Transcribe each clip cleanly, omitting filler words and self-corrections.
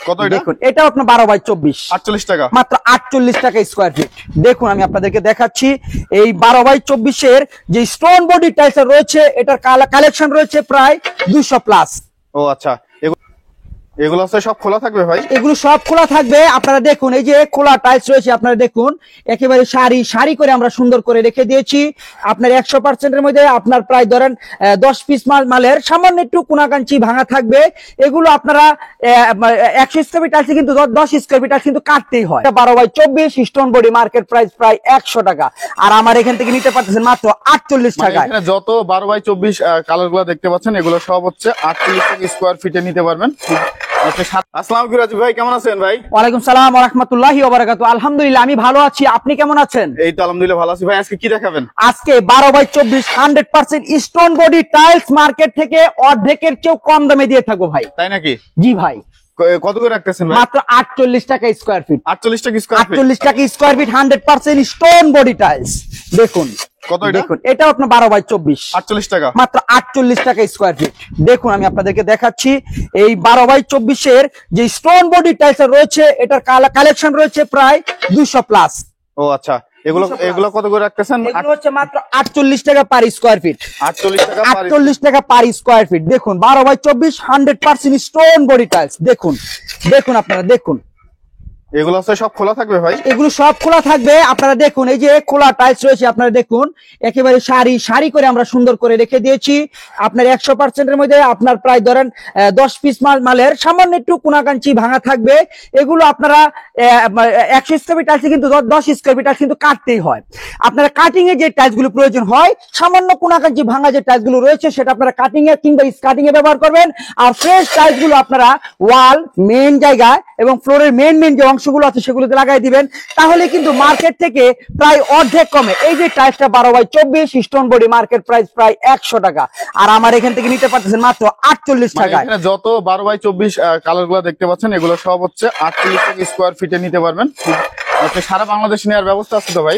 কত এটা? দেখুন এটাও আপনার 12x24 48 টাকা, মাত্র 48 টাকা স্কয়ার ফিট। দেখুন আমি আপনাদেরকে দেখাচ্ছি এই 12x24 এর যে স্টোন বডি টাইলস রয়েছে, এটার কালেকশন রয়েছে প্রায় 200 প্লাস। ও আচ্ছা, এগুলো আছে সব খোলা থাকবে ভাই? এগুলো সব খোলা থাকবে। আপনারা দেখুন এই যে খোলা টাইলস রয়েছে, আপনারা দেখুন একেবারে সারি সারি করে আমরা সুন্দর করে রেখে দিয়েছি। আপনার 100% এর মধ্যে আপনার প্রায় ধরেন 10 পিস মালের সামান্য একটু কোনাকাঞ্চি ভাঙা থাকবে। এগুলো আপনারা 100 স্কয়ার ফিট টাইলস কিন্তু 10 স্কয়ার ফিট টাইলস কিন্তু কাটতেই হয়। 12x24 stone body market price প্রায় 100 টাকা, আর আমার এখান থেকে নিতে পারতেছেন মাত্র 48 টাকায়। এখানে যত 12x24 কালারগুলো দেখতে পাচ্ছেন এগুলো সব হচ্ছে 48 টাকা স্কয়ার ফিটে নিতে পারবেন। আসসালামু আলাইকুম রাজু ভাই, কেমন আছেন ভাই? ওয়ালাইকুম সালাম ওয়া রাহমাতুল্লাহি ওয়া বারাকাতুহু। আলহামদুলিল্লাহ আমি ভালো আছি, আপনি কেমন আছেন? এই তো আলহামদুলিল্লাহ ভালো আছি ভাই। আজকে কি দেখাবেন? আজকে 12x24 100% stone body tiles market থেকে অর্ধেকের চেয়েও কম দামে দিয়ে থাকবো ভাই। তাই নাকি? জি ভাই। কত করে রাখতেছেন ভাই? মাত্র 48 টাকা স্কয়ার ফিট। 48 টাকা স্কয়ার ফিট? 48 টাকা square feet 100% stone body tiles. দেখুন কত এটা? দেখুন এটাও আপনার 12x24 48 টাকা, মাত্র 48 টাকা স্কয়ার ফিট। দেখুন আমি আপনাদেরকে দেখাচ্ছি এই 12x24 এর যে স্টোন বডি টাইলস রয়েছে, এটার কালেকশন রয়েছে প্রায় 200 প্লাস। ও আচ্ছা, এগুলো কত করে রাখতেছেন? এগুলো হচ্ছে মাত্র 48 টাকা পার স্কয়ার ফিট। 48 টাকা, 48 টাকা পার স্কয়ার ফিট। দেখুন 12x24 100% স্টোন বডি টাইলস। দেখুন দেখুন আপনারা দেখুন এগুলো আছে সব খোলা থাকবে ভাই? এগুলো সব খোলা থাকবে। আপনারা দেখুন এই যে খোলা টাইলস রয়েছে, আপনারা দেখুন একেবারে সারি সারি করে আমরা সুন্দর করে রেখে দিয়েছি। আপনার 100% এর মধ্যে আপনার প্রায় ধরেন 10 পিস মালের সামান্য একটু কোনাকাঞ্চি ভাঙা থাকবে। এগুলো আপনারা 100 স্কয়ার ফিট টাইলস কিন্তু 10 স্কয়ার ফিট টাইলস কিন্তু কাটতেই হয়। আপনারা কাটিং এ যে টাইলস গুলো প্রয়োজন হয়, সামান্য কোনাকাঞ্চি ভাঙা যে টাইলস গুলো রয়েছে সেটা আপনারা কাটিং এ কিংবা স্কাটিং এ ব্যবহার করবেন। আর ফ্রেশ টাইলস গুলো আপনারা ওয়াল মেইন জায়গায় এবং ফ্লোরের মেইন যে অংশগুলো আছে সেগুলোতে লাগাই দিবেন, তাহলে কিন্তু মার্কেট থেকে প্রায় অর্ধেক কমে। এই যে টাইলসটা 12x24 stone body market price প্রায় 100 টাকা, আর আমার এখান থেকে নিতে পারতেছেন মাত্র 48 টাকায়। এখানে যত 12x24 কালারগুলো দেখতে পাচ্ছেন এগুলো সব হচ্ছে 48 টাকা স্কয়ার ফিটে নিতে পারবেন। সারা বাংলাদেশ নেওয়ার ব্যবস্থা আছে তো ভাই?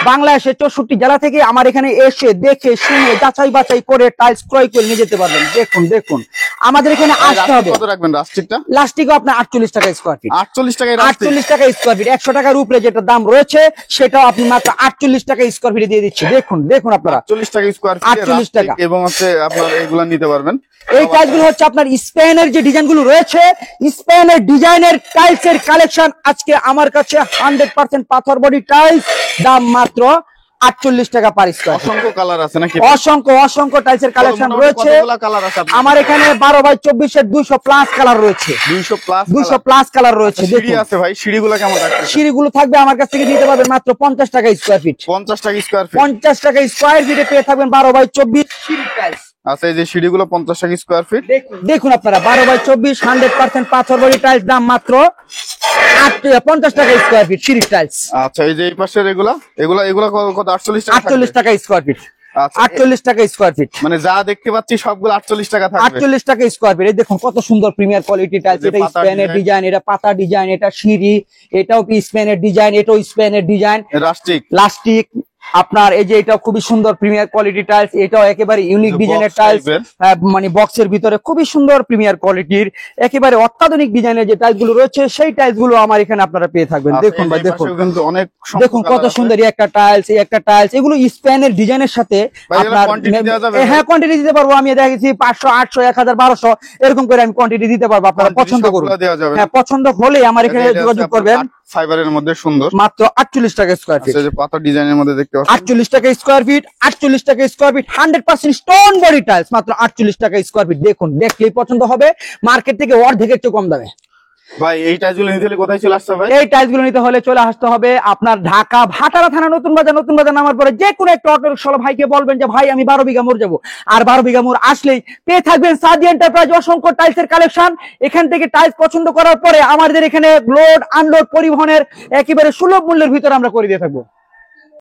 বাংলাদেশের 64 জেলা থেকে আমার এখানে এসে দেখে শুনে যাচাই বাছাই করে টাইলস ক্রয় করে নিয়ে যেতে পারবেন। দেখুন দেখুন আমাদের এখানে আসতে হবে। কত রাখবেন রাস্টিকটা? লাস্টিকও আপনার 48 টাকা স্কয়ার ফিট। 48 টাকায় 48 টাকা স্কয়ার ফিট। 100 টাকার উপরে যেটা দাম রয়েছে সেটাও আপনি মাত্র 48 টাকা স্কয়ার ফিটে দিয়ে দিচ্ছি। দেখুন দেখুন আপনারা 48 টাকা স্কয়ার ফিট 48 টাকা এবং হচ্ছে আপনারা এগুলা নিতে পারবেন। এই টাইলসগুলো হচ্ছে আপনার স্পেনের যে ডিজাইনগুলো রয়েছে, স্পেনের ডিজাইনের টাইলসের কালেকশন আজকে আমার কাছে 100% পাথর বডি টাইলস, দাম মাত্র 48 টাকা পার স্কয়ার। অসংখ্য কালার আছে নাকি? অসংখ্য টাইলসের কালেকশন রয়েছে কালার আছে আমার এখানে। 12x24 এর 200 প্লাস কালার রয়েছে। 200 প্লাস কালার রয়েছে। সিঁড়ি আছে ভাই, সিঁড়িগুলো কেমন রাখছেন? সিঁড়িগুলো থাকবে আমার কাছ থেকে নিতে পারবেন মাত্র 50 টাকা স্কয়ার ফিট। 50 টাকা স্কয়ার ফিট। 50 টাকা স্কয়ার ফিটে পেয়ে থাকবেন 12x24 সিঁড়ি টাইলস। আচ্ছা, এই যে সিঁড়িগুলো 50 টাকা স্কয়ার ফিট। দেখুন আপনারা 12x24 100% পাথর বডি টাইলস, দাম মাত্র 50 টাকা স্কয়ার ফিট সিঁড়ি টাইলস। আচ্ছা, এই যে এই পাশের এগুলা কত? 48 টাকা। 48 টাকা স্কয়ার ফিট। 48 টাকা স্কয়ার ফিট। মানে যা দেখতে পাচ্ছি সবগুলো 48 টাকা থাকবে। 48 টাকা স্কয়ার ফিট। এই দেখুন কত সুন্দর প্রিমিয়ার কোয়ালিটি টাইলস। এটা স্পেনের ডিজাইন, এটা পাতা ডিজাইন, এটা সিঁড়ি, এটাও স্পেনের ডিজাইন, এটাও স্পেনের ডিজাইন, লাস্টিক আপনার। এই যে এটা খুবই সুন্দর প্রিমিয়ার কোয়ালিটি টাইলস, এটাও একেবারে ইউনিক ডিজাইনের টাইলস, মানে বক্সের ভিতরে খুবই সুন্দর প্রিমিয়ার কোয়ালিটির একেবারে অত্যাধুনিক ডিজাইনের যে টাইলস গুলো রয়েছে সেই টাইলস গুলো আমার এখানে আপনারা পেয়ে থাকবেন। দেখুন ভাই দেখুন দেখুন কত সুন্দর এই একটা টাইলস, এই একটা টাইলস। এগুলো স্পেনের ডিজাইনের সাথে আপনার হ্যাঁ কোয়ান্টিটি দিতে পারবো আমি। দেখেছি 500 800 1000 1200 এরকম করে আমি কোয়ান্টিটি দিতে পারবো। আপনারা পছন্দ করুন। হ্যাঁ পছন্দ হলে আমার এখানে যোগাযোগ করবেন। ফাইবারের মধ্যে সুন্দর, মাত্র 48 টাকা স্কয়ার ফিট। এই যে পাতা ডিজাইনের মধ্যে দেখতে পাচ্ছেন 48 টাকা স্কয়ার ফিট। 48 টাকা square feet 100% stone body tiles, মাত্র 48 টাকা স্কয়ার ফিট। দেখুন দেখলেই পছন্দ হবে, মার্কেট থেকে অর্ধেকের চেয়ে কম দামে। ভাই এই টাইলসগুলো নিতে হলে কোথায় চলে আসতে হবে? এই টাইলসগুলো নিতে হলে চলে আসতে হবে আপনার ঢাকা ভাটারা থানা নতুন বাজার নামার পরে যে কোনো একটা অটো রিকশা ভাইকে বলবেন যে ভাই আমি 12 বিঘা মোড় যাবো, আর 12 বিঘা মোড় আসলেই পেয়ে থাকবেন সাদি এন্টারপ্রাইজ অসংখ্য টাইলসের কালেকশন। এখান থেকে টাইলস পছন্দ করার পরে আমাদের এখানে লোড আনলোড পরিবহনের একেবারে সুলভ মূল্যের ভিতরে আমরা করে দিয়ে থাকবো।